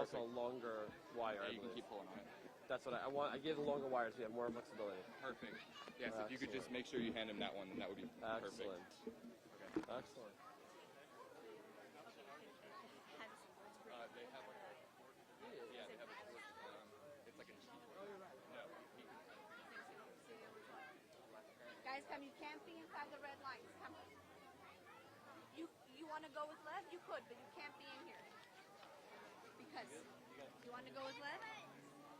also a longer wire. Yeah, you can keep pulling on it. That's what I want. I gave the longer wires so you have more flexibility. Perfect. Yes, if you could just make sure you hand him that one, then that would be Excellent. perfect. Okay. Excellent. They have like a, yeah, they have a cord. It's like a cheat. Oh, you're right. No. Guys, come. You can't be inside the red lines. Come. You want to go with Lev? You could, but you can't be in here. Because you want to go with Lev?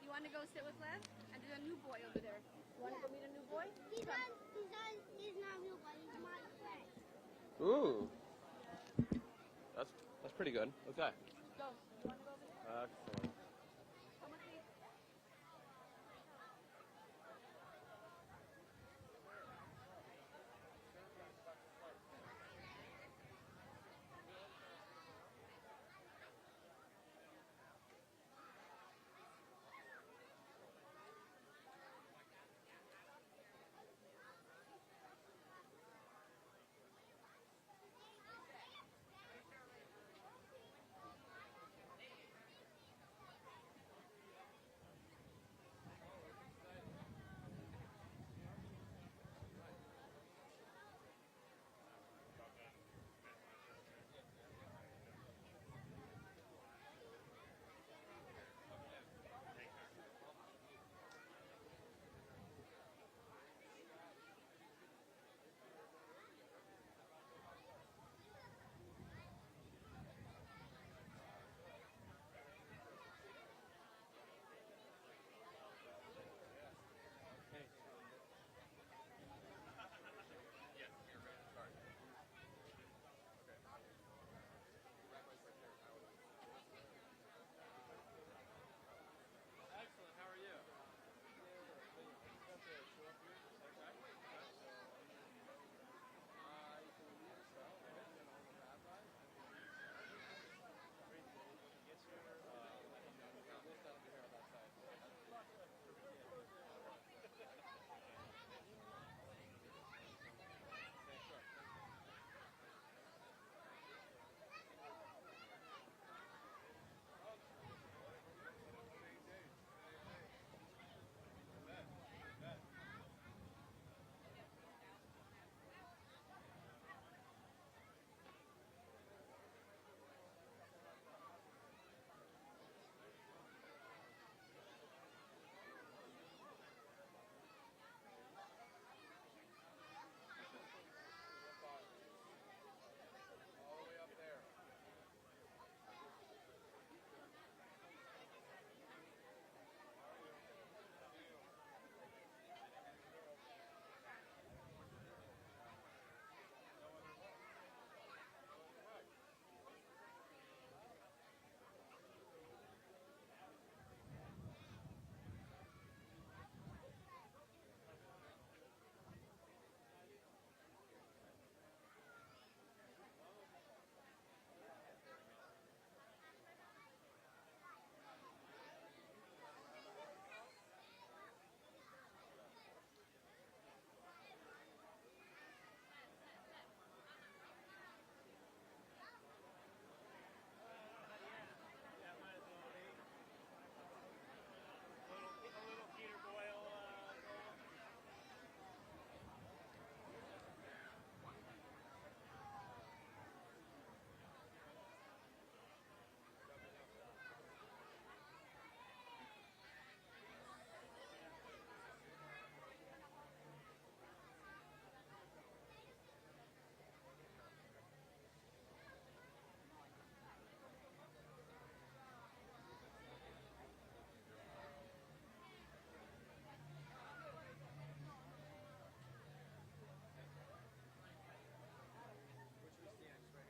You want to go sit with Lev? And there's a new boy over there. You want to go meet a new boy? He's not a new boy. He's my friend. Ooh. That's pretty good. Okay. Go. You want to go over there? Excellent. Come with me.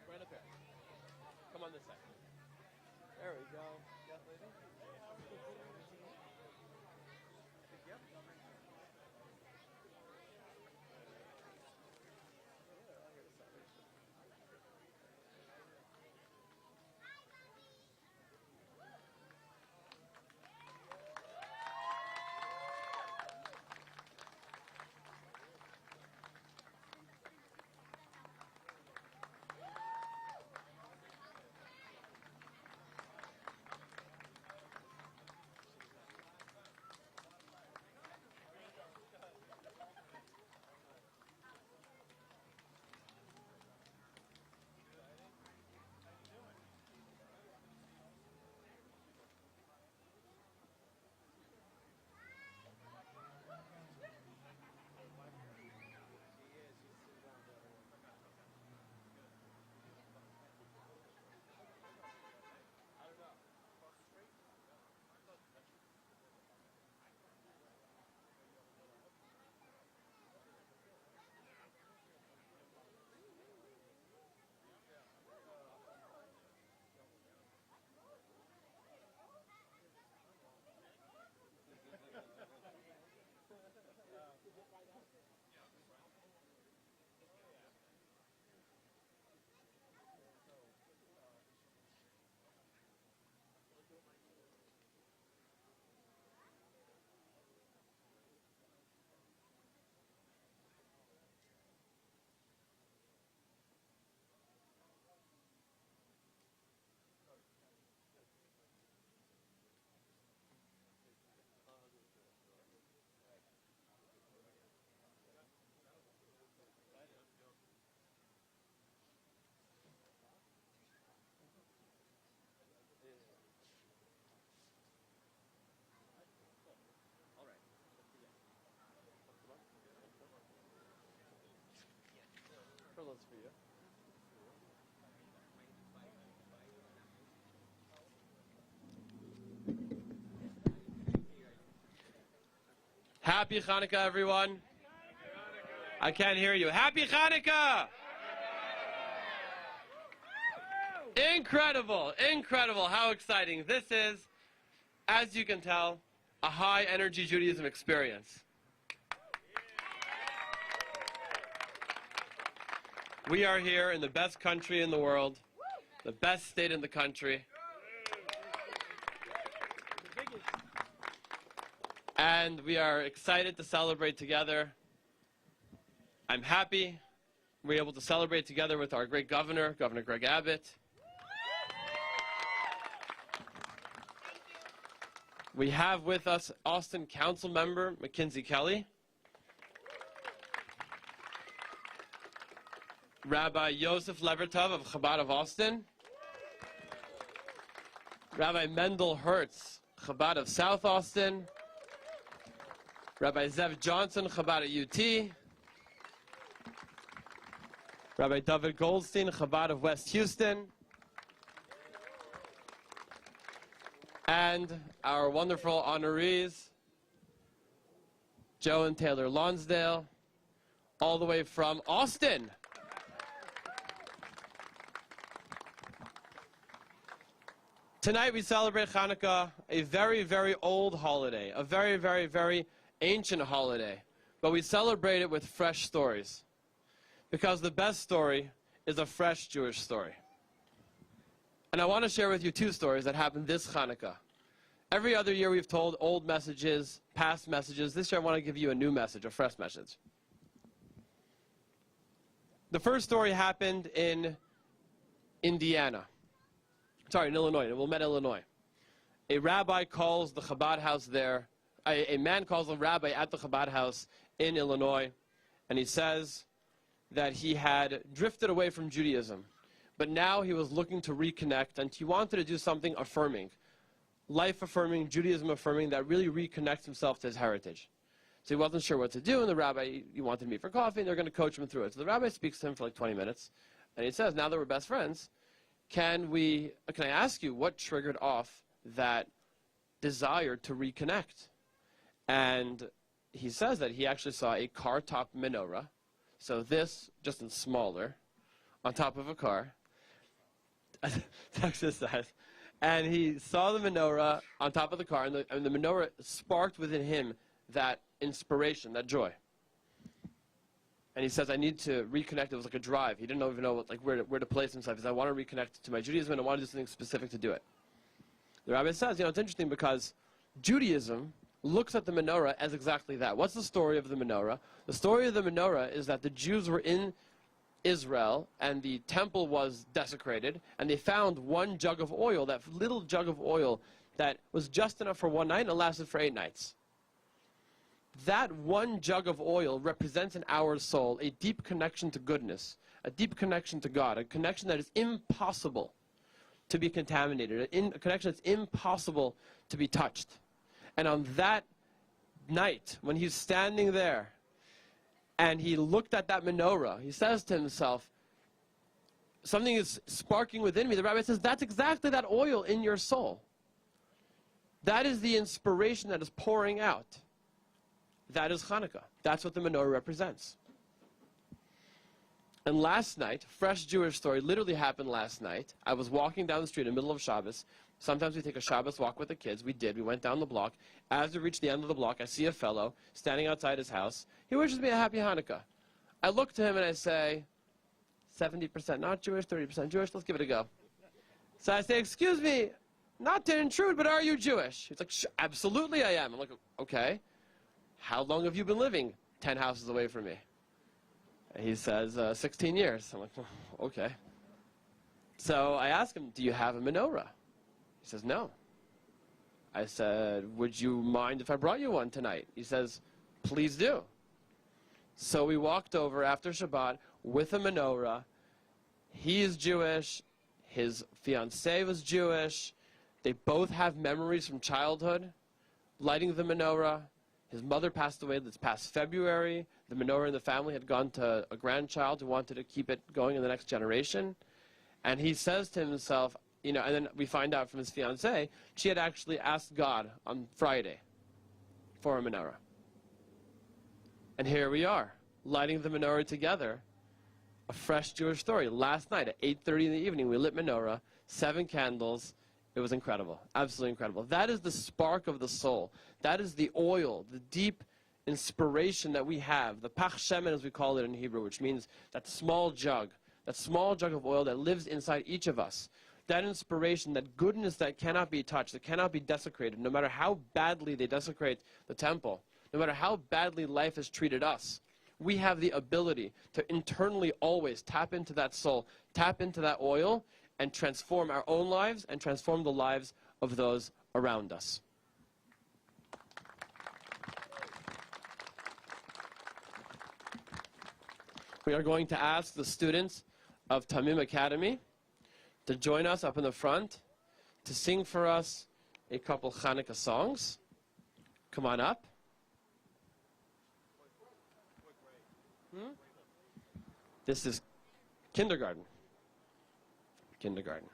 Right up here. Come on this side. There we go. Yes, lady? Yep. one's for you. Happy Hanukkah, everyone. I can't hear you. Happy Hanukkah! Incredible, incredible, how exciting. This is, as you can tell, a high-energy Judaism experience. We are here in the best country in the world, the best state in the country. And we are excited to celebrate together. I'm happy we're able to celebrate together with our great governor, Governor Greg Abbott. We have with us Austin Council Member Mackenzie Kelly, Rabbi Yosef Levertov of Chabad of Austin, Rabbi Mendel Hertz, Chabad of South Austin, Rabbi Zev Johnson, Chabad at UT, Rabbi David Goldstein, Chabad of West Houston, and our wonderful honorees, Joe and Taylor Lonsdale, all the way from Austin. Tonight we celebrate Hanukkah, a very, very old holiday, a very, very, very ancient holiday, but we celebrate it with fresh stories, because the best story is a fresh Jewish story. And I want to share with you two stories that happened this Hanukkah. Every other year we've told old messages, past messages. This year I want to give you a new message, a fresh message. The first story happened in Illinois, in Wilmette, Illinois. A rabbi calls the Chabad house there. A man calls a rabbi at the Chabad house in Illinois, and he says that he had drifted away from Judaism, but now he was looking to reconnect, and he wanted to do something affirming, life-affirming, Judaism-affirming, that really reconnects himself to his heritage. So he wasn't sure what to do, and the rabbi, he wanted to meet for coffee, and they're going to coach him through it. So the rabbi speaks to him for like 20 minutes, and he says, now that we're best friends, can I ask you what triggered off that desire to reconnect? And he says that he actually saw a car-top menorah, so this, just in smaller, on top of a car, exercise. And he saw the menorah on top of the car, and the menorah sparked within him that inspiration, that joy. And he says, I need to reconnect. It was like a drive. He didn't even know where to place himself. He said, I want to reconnect to my Judaism, and I want to do something specific to do it. The rabbi says, it's interesting because Judaism looks at the menorah as exactly that. What's the story of the menorah? The story of the menorah is that the Jews were in Israel, and the temple was desecrated, and they found one jug of oil, that little jug of oil that was just enough for one night and lasted for 8 nights. That one jug of oil represents in our soul a deep connection to goodness, a deep connection to God, a connection that is impossible to be contaminated, a connection that's impossible to be touched. And on that night, when he's standing there, and he looked at that menorah, he says to himself, something is sparking within me. The rabbi says, that's exactly that oil in your soul. That is the inspiration that is pouring out. That is Hanukkah. That's what the menorah represents. And last night, fresh Jewish story, literally happened last night. I was walking down the street in the middle of Shabbos. Sometimes we take a Shabbos walk with the kids. We did. We went down the block. As we reached the end of the block, I see a fellow standing outside his house. He wishes me a happy Hanukkah. I look to him and I say, 70% not Jewish, 30% Jewish. Let's give it a go. So I say, excuse me, not to intrude, but are you Jewish? He's like, absolutely I am. I'm like, okay. How long have you been living 10 houses away from me? And he says, 16 years. I'm like, oh, okay. So I ask him, do you have a menorah? He says, no. I said, would you mind if I brought you one tonight? He says, please do. So we walked over after Shabbat with a menorah. He is Jewish. His fiancée was Jewish. They both have memories from childhood, lighting the menorah, His mother passed away this past February. The menorah in the family had gone to a grandchild who wanted to keep it going in the next generation. And he says to himself, you know, and then we find out from his fiancée, she had actually asked God on Friday for a menorah. And here we are, lighting the menorah together. A fresh Jewish story. Last night at 8:30 in the evening, we lit menorah, 7 candles. It was incredible, absolutely incredible. That is the spark of the soul. That is the oil, the deep inspiration that we have, the pach shemen as we call it in Hebrew, which means that small jug of oil that lives inside each of us. That inspiration, that goodness that cannot be touched, that cannot be desecrated, no matter how badly they desecrate the temple, no matter how badly life has treated us. We have the ability to internally always tap into that soul, tap into that oil, and transform our own lives and transform the lives of those around us. We are going to ask the students of Tamim Academy to join us up in the front to sing for us a couple Hanukkah songs. Come on up. This is kindergarten. Kindergarten.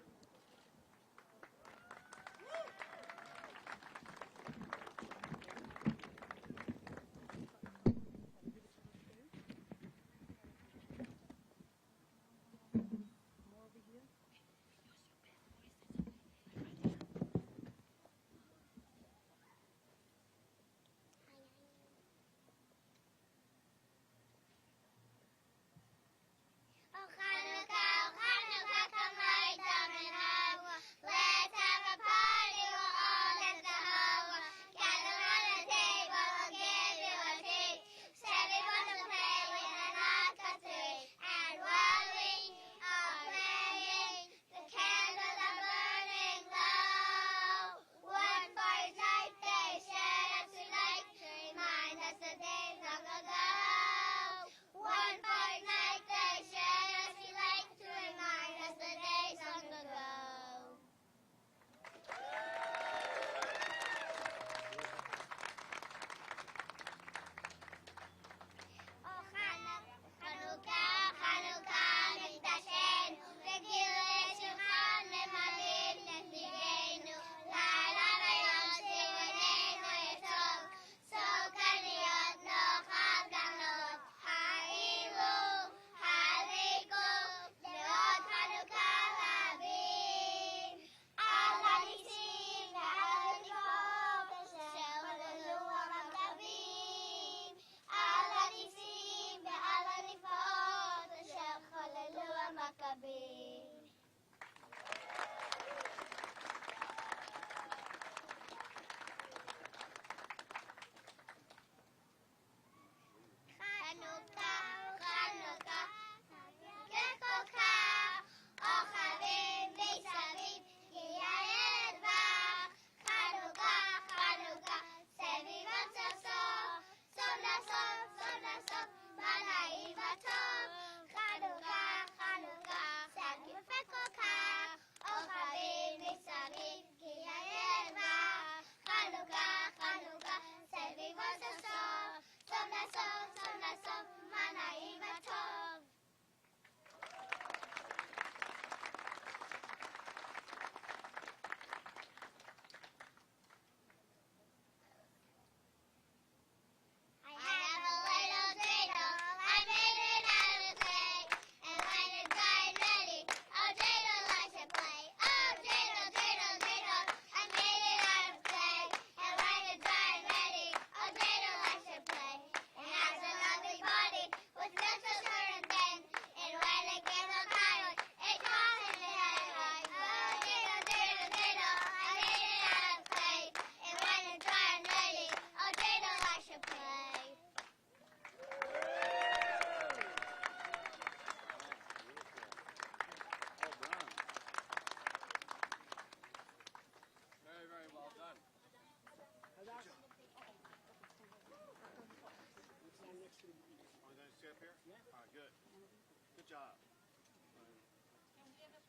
job.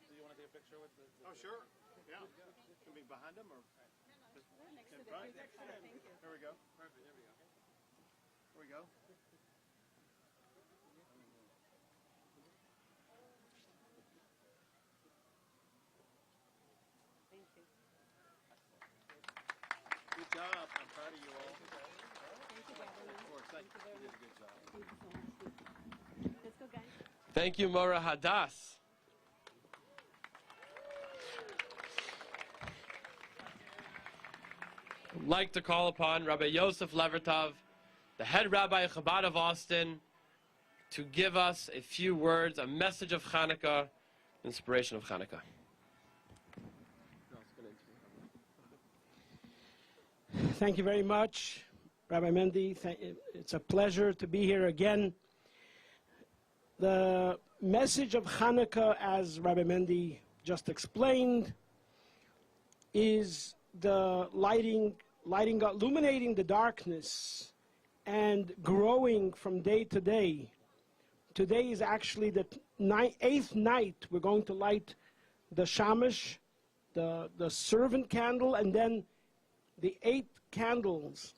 Do you want to take a picture with the oh, sure. Yeah. Can we be behind them or just in front? There we go. Perfect. There we go. we go. Good job. I'm proud of you all. Of course, thank you. You did a good job. Let's go, guys. Thank you, Mora Hadass. I'd like to call upon Rabbi Yosef Levertov, the head rabbi of Chabad of Austin, to give us a few words, a message of Hanukkah, inspiration of Hanukkah. Thank you very much, Rabbi Mendy. It's a pleasure to be here again. The message of Hanukkah, as Rabbi Mendy just explained, is the illuminating the darkness and growing from day to day. Today is actually the 8th night. We're going to light the shamash, the servant candle, and then the 8 candles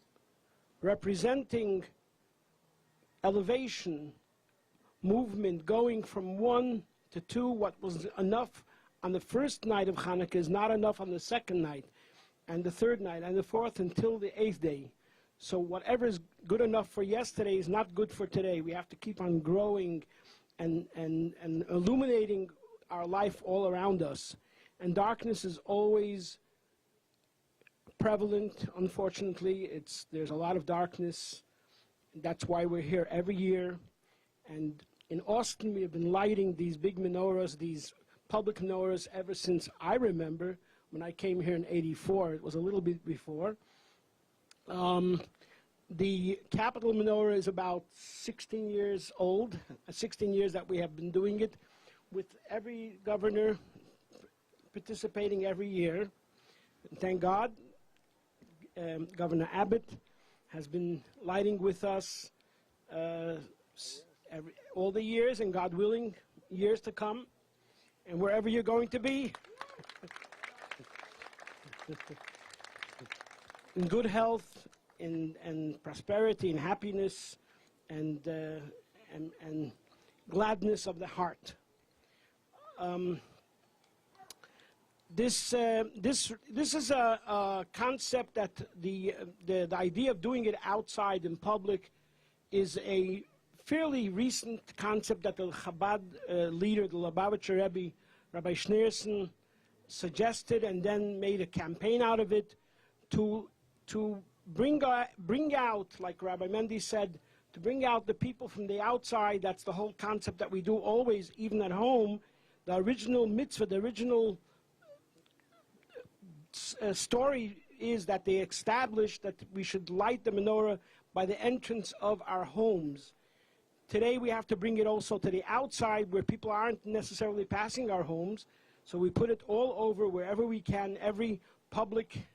representing elevation, movement, going from 1 to 2. What was enough on the first night of Hanukkah is not enough on the second night, and the third night, and the fourth, until the 8th day. So whatever is good enough for yesterday is not good for today. We have to keep on growing and illuminating our life all around us. And darkness is always prevalent, unfortunately. There's a lot of darkness. That's why we're here every year. And in Austin, we have been lighting these big menorahs, these public menorahs, ever since I remember. When I came here in '84, it was a little bit before. The Capitol Menorah is about 16 years old, 16 years that we have been doing it, with every governor participating every year. And thank God, Governor Abbott has been lighting with us all the years, and God willing, years to come. And wherever you're going to be, in good health, in prosperity, and happiness, and gladness of the heart. This is a concept that the idea of doing it outside in public is a fairly recent concept that the Chabad leader, the Lubavitcher Rebbe, Rabbi Schneerson, suggested, and then made a campaign out of it to bring out, like Rabbi Mendy said, to bring out the people from the outside. That's the whole concept that we do always, even at home. The original mitzvah, the original story is that they established that we should light the menorah by the entrance of our homes. Today we have to bring it also to the outside where people aren't necessarily passing our homes. So we put it all over wherever we can, every public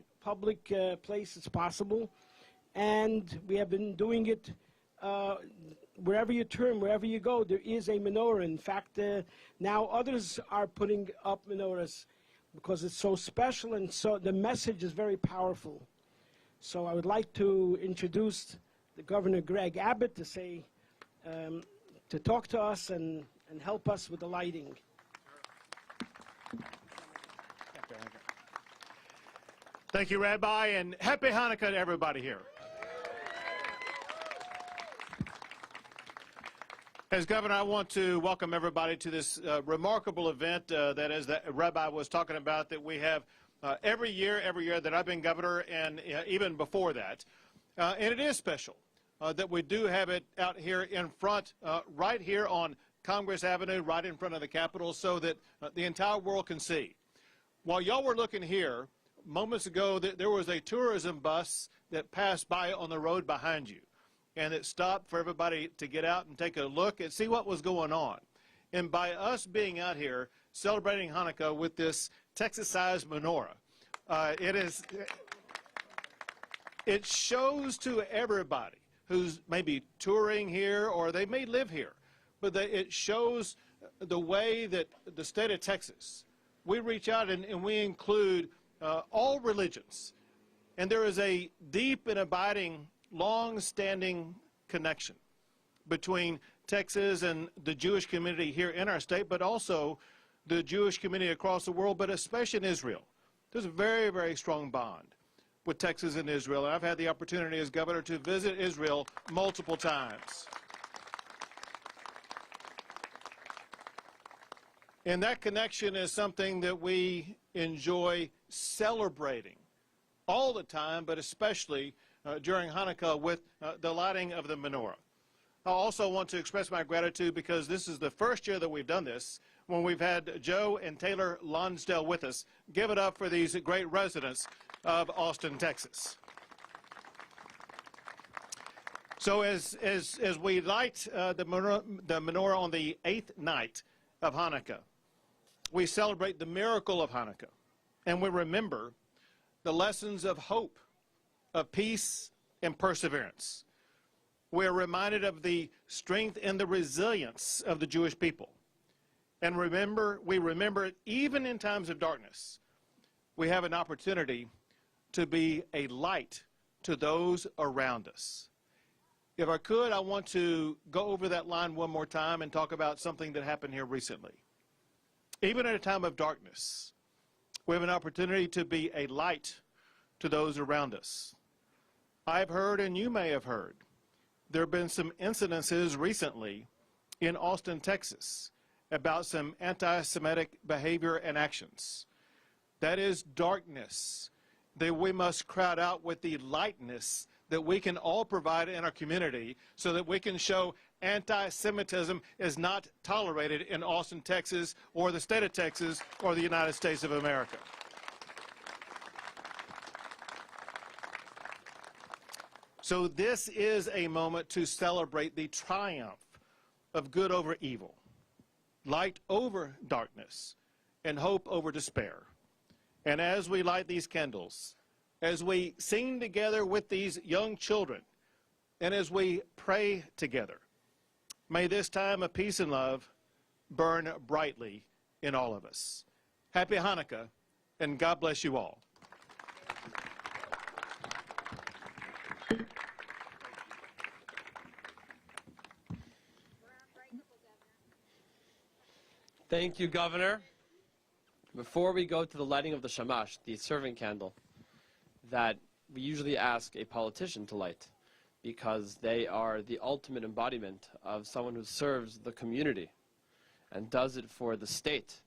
place it's possible. And we have been doing it wherever you turn, wherever you go, there is a menorah. In fact, now others are putting up menorahs because it's so special, and so the message is very powerful. So I would like to introduce the Governor Greg Abbott to say, to talk to us and help us with the lighting. Thank you, Rabbi, and happy Hanukkah to everybody here. As Governor, I want to welcome everybody to this remarkable event that, as the Rabbi was talking about, that we have every year that I've been governor, and even before that. And it is special that we do have it out here in front, right here on Congress Avenue, right in front of the Capitol, so that the entire world can see. While y'all were looking here, moments ago, there was a tourism bus that passed by on the road behind you, and it stopped for everybody to get out and take a look and see what was going on. And by us being out here celebrating Hanukkah with this Texas-sized menorah, it shows to everybody who's maybe touring here or they may live here, but it shows the way that the state of Texas, we reach out and we include all religions. And there is a deep and abiding, long-standing connection between Texas and the Jewish community here in our state, but also the Jewish community across the world, but especially in Israel. There's a very, very strong bond with Texas and Israel, and I've had the opportunity as governor to visit Israel multiple times. And that connection is something that we enjoy celebrating all the time, but especially during Hanukkah with the lighting of the menorah. I also want to express my gratitude because this is the first year that we've done this when we've had Joe and Taylor Lonsdale with us. Give it up for these great residents of Austin, Texas. So as we light the menorah on the 8th night of Hanukkah, we celebrate the miracle of Hanukkah, and we remember the lessons of hope, of peace, and perseverance. We're reminded of the strength and the resilience of the Jewish people. And we remember even in times of darkness, we have an opportunity to be a light to those around us. If I could, I want to go over that line one more time and talk about something that happened here recently. Even in a time of darkness, we have an opportunity to be a light to those around us. I've heard, and you may have heard, there have been some incidences recently in Austin, Texas, about some anti-Semitic behavior and actions. That is darkness that we must crowd out with the lightness that we can all provide in our community so that we can show anti-Semitism is not tolerated in Austin, Texas, or the state of Texas, or the United States of America. So this is a moment to celebrate the triumph of good over evil, light over darkness, and hope over despair. And as we light these candles, as we sing together with these young children, and as we pray together, may this time of peace and love burn brightly in all of us. Happy Hanukkah, and God bless you all. Thank you, Governor. Before we go to the lighting of the shamash, the serving candle, that we usually ask a politician to light because they are the ultimate embodiment of someone who serves the community and does it for the state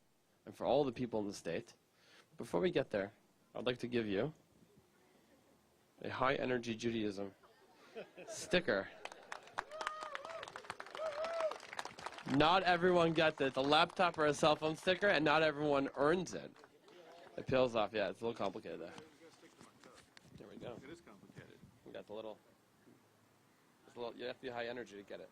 and for all the people in the state. Before we get there, I'd like to give you a High Energy Judaism sticker. Not everyone gets it. It's a laptop or a cell phone sticker, and not everyone earns it. It peels off. Yeah, it's a little complicated there. There we go. It is complicated. We got the little, you have to be high energy to get it.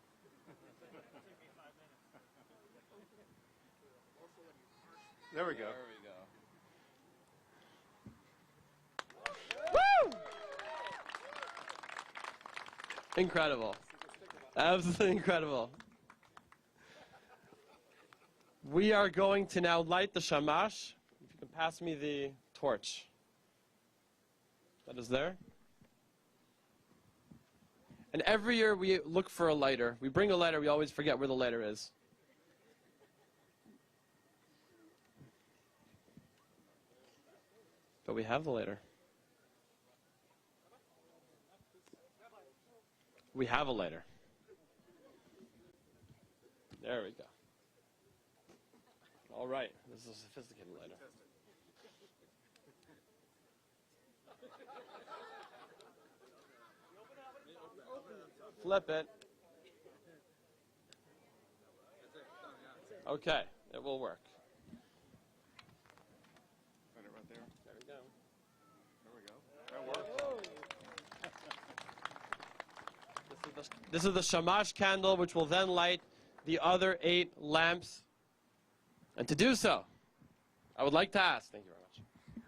There we go. There we go. Woo! Incredible. Absolutely incredible. We are going to now light the shamash. If you can pass me the torch. That is there. And every year we look for a lighter. We bring a lighter, we always forget where the lighter is. But we have the lighter. We have a lighter. There we go. All right, this is a sophisticated lighter. Flip it. Okay, it will work. Put it right there. There we go. There we go. That works. This is the shamash candle, which will then light the other 8 lamps. And to do so, I would like to ask, thank you very much,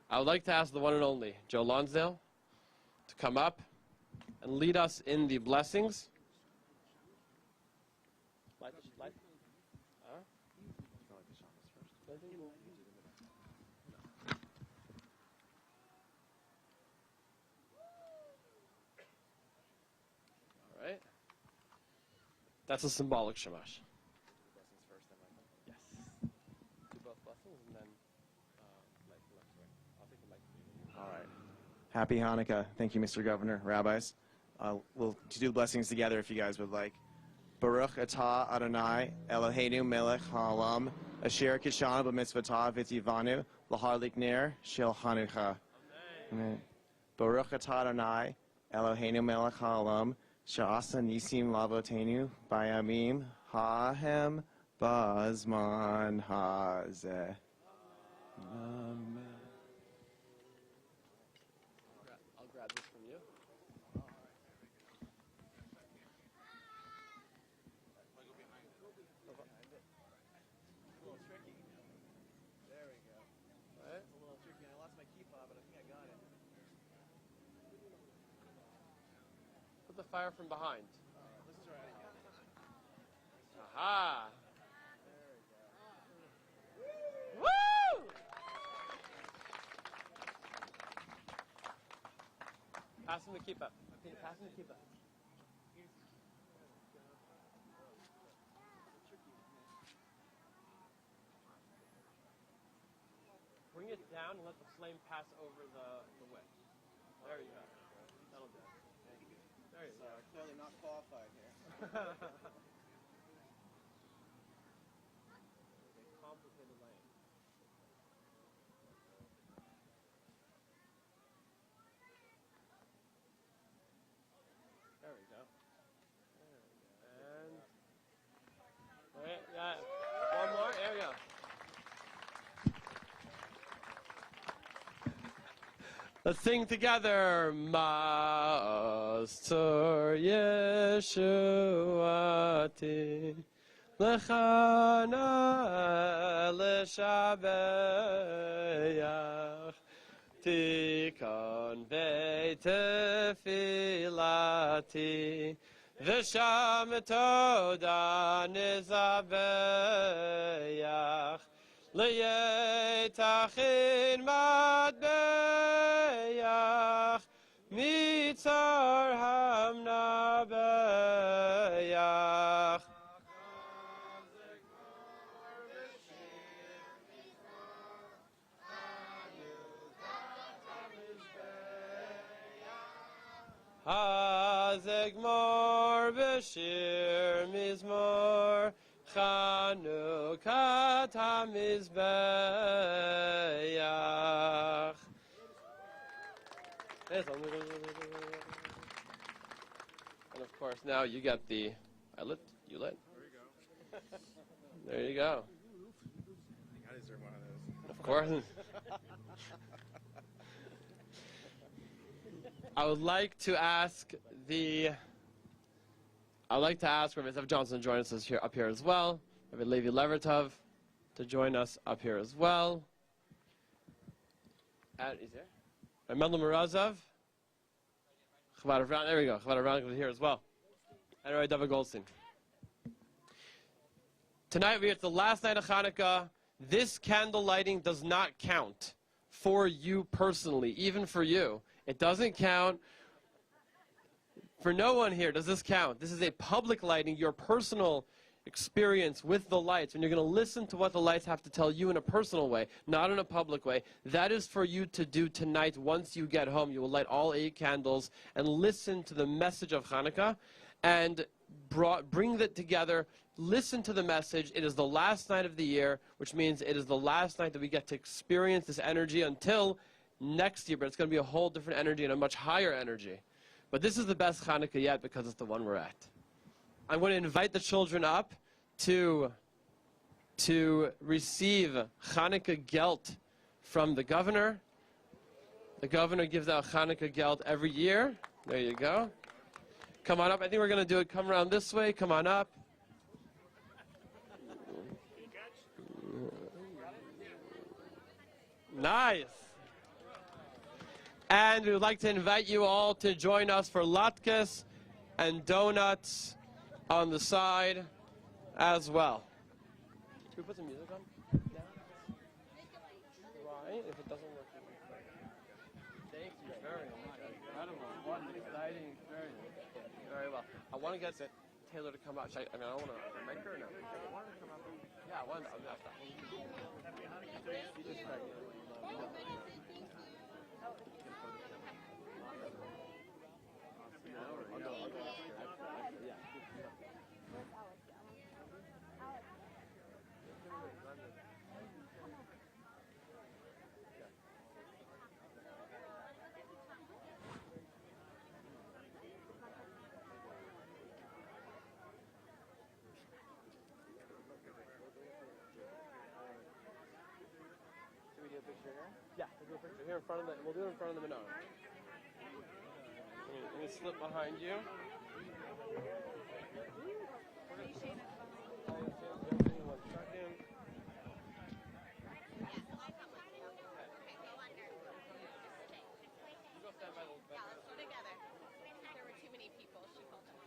I would like to ask the one and only Joe Lonsdale to come up and lead us in the blessings. All right. That's a symbolic shamash. Blessings first, then Michael. Yes. Do both blessings and then I'll take the mic. All right. Happy Hanukkah. Thank you, Mr. Governor, rabbis. We'll do the blessings together if you guys would like. Baruch atah Adonai Eloheinu melech haolam asher kishanu b'mitzvotah v'tivanu l'harlik ner shel Hanukkah. Amen. Baruch atah Adonai Eloheinu melech haolam sha'asa nisim lavotenu bayamim ha'hem ba'zman hazeh. Amen. I'll grab this from you. Put the fire from behind. Aha! Woo! Pass him the kippah. Pass him the kippah. Bring it down and let the flame pass over the wick. There you go. That'll do it. There you go. Clearly not qualified here. Complicated lane. There we go. And wait, yeah. One more. There we go. Let's sing together. Master Yeshuati Lechana L'Shabeach Tikon Ve'Tefilati V'Sham Toda Nizabeach L'Yetachin Madbeach Mitzar Hamna Beach. Hazegmor Bashir Mizmor Chanukah Tamizbeach. And of course, now you got the. I lit. You lit. There you go. I deserve one of those. Of course. I would like to ask Rabbi Zef Johnson to join us up here as well. Rabbi Levi Levertov to join us up here as well. Is there? Rabbi Mendel Morazov. Chabad Avram, there we go. Chabad Avram is here as well. And Rabbi David Goldstein. Tonight it's the last night of Hanukkah. This candle lighting does not count for you personally, even for you. It doesn't count. For no one here does this count. This is a public lighting, your personal experience with the lights. When you're going to listen to what the lights have to tell you in a personal way, not in a public way. That is for you to do tonight. Once you get home, you will light all 8 candles and listen to the message of Hanukkah and bring that together. Listen to the message. It is the last night of the year, which means it is the last night that we get to experience this energy until next year, but it's going to be a whole different energy and a much higher energy. But this is the best Hanukkah yet because it's the one we're at. I'm going to invite the children up to receive Hanukkah gelt from the governor. The governor gives out Hanukkah gelt every year. There you go. Come on up. I think we're going to do it. Come around this way. Come on up. Nice. And we would like to invite you all to join us for latkes and donuts on the side as well. Should we put some music on? Yeah. Right, if it doesn't work. Thank you very much. Incredible. What an exciting experience. Very well. I want to get Taylor to come out. I mean, I don't want to make her or no. Yeah, I wanted to. Yeah, we'll do a picture here in front of the. We'll do it in front of the menorah. Let me slip behind you. One second. You go stand by the. Yeah, let's go together. There were too many people. She called them.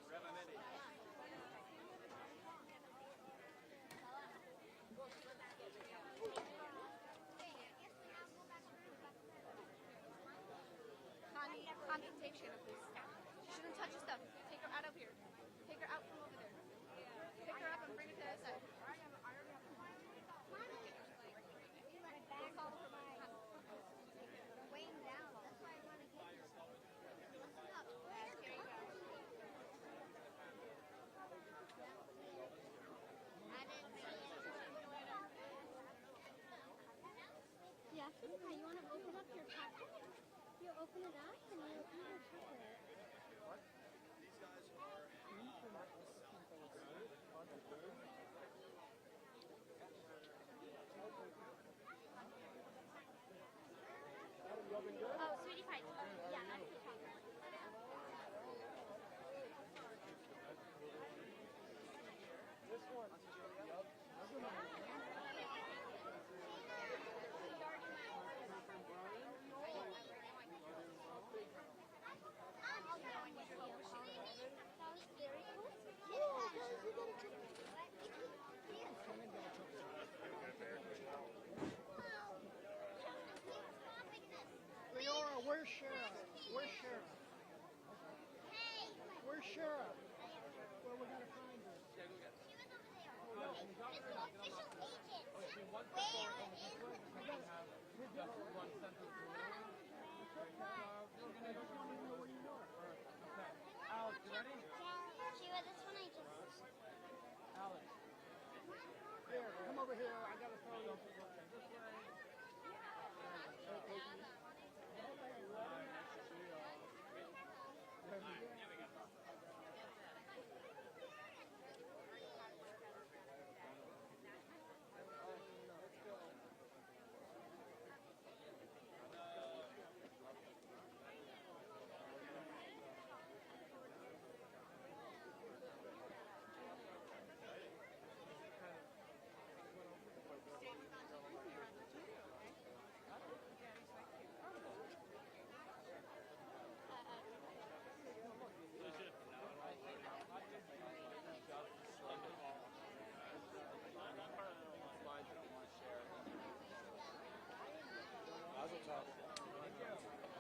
Connie, take Shayna, please. She shouldn't touch your stuff. Take her out of here. Take her out from over there. Pick her up and bring her to the other side. Weighing down. That's why I want to get you. Listen up. Here you go. Yeah, you want to open up your packet? You open it up and you open your chocolate. What? These guys are... Oh, sweetie pie. Yeah, that's the chocolate. This one. Leora, where's Sheriff? Where's Sheriff? Where's Sheriff? Well, we gotta find her. Alex, you ready? Shiva, this one I just... Alex. Here, come over here. I gotta throw you.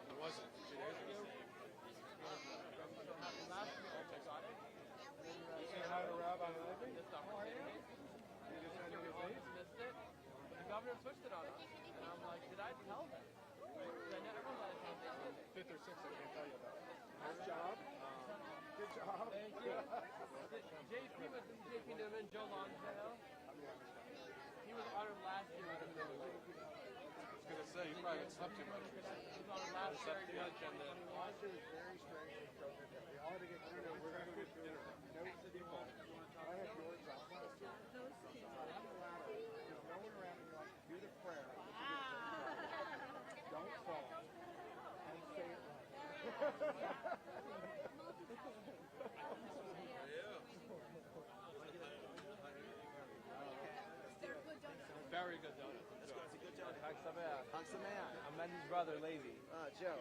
It wasn't 2 days ago. Say hi to Rabbi Levy. How are you? You just missed it. The governor switched it on us. And I'm like, did I tell them? I never realized I did. 5th or 6th, I can't tell you about it. Good job. Good job. Thank you. JP was in JP Newman, Joe Lonsdale. He was honored last year with the movie. I was going to say, you probably slept too much. He was honored last year. Slept too much and then... Last year was very strange. We all had to get cleaned up. We're going to go get dinner. Notes to people. I had George off last year. I'm allowed to. There's no one around me like, do the prayer. Don't fall. And say it right. Very good donut. That's good. It's a good donut. Chag Sameach. Chag Sameach. I'm Mendy's brother, Levi. Joe.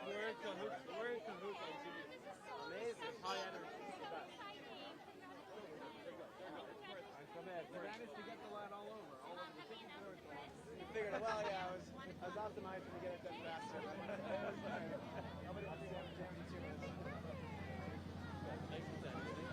We're in cahoots. We're in cahoots on TV. Amazing. High energy. It's the best. I managed to get the line all over the chicken floor. You figured it. Well, yeah, I was optimizing to get it done faster. Nobody wants to jam 2 minutes. Thanks for that.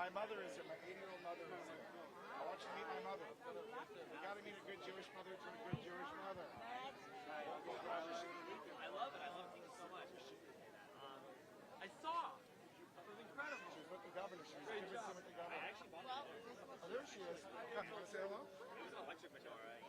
My mother is here. My 80-year-old mother is here. I want you to meet my mother. You got to meet a good Jewish mother to a good Jewish mother. I love it. I love it so much. I saw. It was incredible. She was with the governor. She was with the governor. I actually bought it. Oh, there she is. You want to say hello? It was an electric menorah.